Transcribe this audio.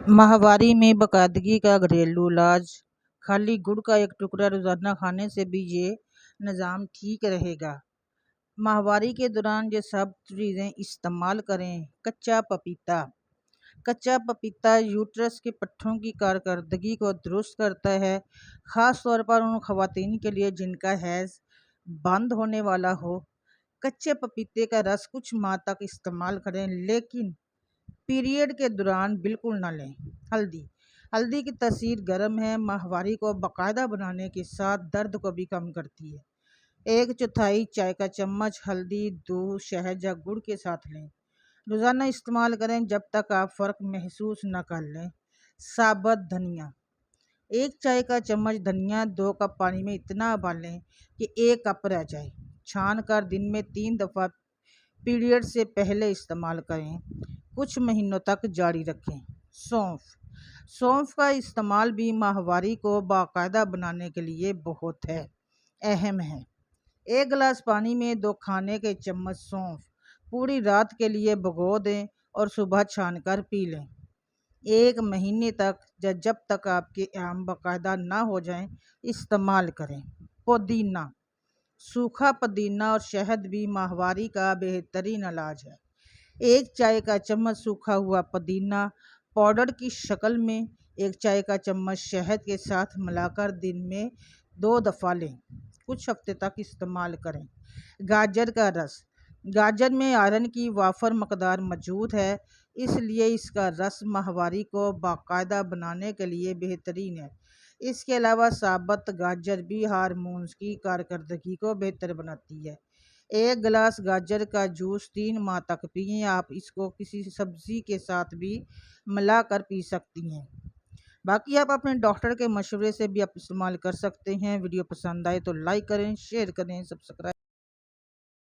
माहवारी में बाकायदगी का घरेलू इलाज। खाली गुड़ का एक टुकड़ा रोजाना खाने से भी ये निज़ाम ठीक रहेगा। माहवारी के दौरान ये सब चीज़ें इस्तेमाल करें। कच्चा पपीता। कच्चा पपीता यूट्रस के पट्टों की कारकर्दगी को दुरुस्त करता है, ख़ास तौर पर उन ख़वातीन के लिए जिनका हैज़ बंद होने वाला हो। कच्चे पपीते का रस कुछ माह तक इस्तेमाल करें, लेकिन पीरियड के दौरान बिल्कुल ना लें। हल्दी की तासीर गर्म है, माहवारी को बाकायदा बनाने के साथ दर्द को भी कम करती है। 1/4 चाय का चम्मच हल्दी, दूध, शहद या गुड़ के साथ लें। रोज़ाना इस्तेमाल करें जब तक आप फ़र्क महसूस न कर लें। साबुत धनिया। 1 चाय का चम्मच धनिया 2 कप पानी में इतना उबालें कि 1 कप रह जाए। छान कर दिन में 3 दफ़ा पीरियड से पहले इस्तेमाल करें। कुछ महीनों तक जारी रखें। सौंफ का इस्तेमाल भी माहवारी को बाकायदा बनाने के लिए बहुत अहम है। 1 गिलास पानी में 2 खाने के चम्मच सौंफ पूरी रात के लिए भिगो दें और सुबह छान कर पी लें। 1 महीने तक जब तक आपके आम बाकायदा ना हो जाएं, इस्तेमाल करें। पुदीना। सूखा पुदीना और शहद भी माहवारी का बेहतरीन इलाज है। 1 चाय का चम्मच सूखा हुआ पुदीना पाउडर की शक्ल में 1 चाय का चम्मच शहद के साथ मिलाकर दिन में 2 दफ़ा लें। कुछ हफ्ते तक इस्तेमाल करें। गाजर का रस। गाजर में आयरन की वाफर मकदार मौजूद है, इसलिए इसका रस माहवारी को बाकायदा बनाने के लिए बेहतरीन है। इसके अलावा साबुत गाजर भी हार्मोन्स की कारकर्दगी को बेहतर बनाती है। 1 गिलास गाजर का जूस 3 माह तक पिएं। आप इसको किसी सब्जी के साथ भी मिलाकर पी सकती हैं। बाकी आप अपने डॉक्टर के मशवरे से भी आप इस्तेमाल कर सकते हैं। वीडियो पसंद आए तो लाइक करें, शेयर करें, सब्सक्राइब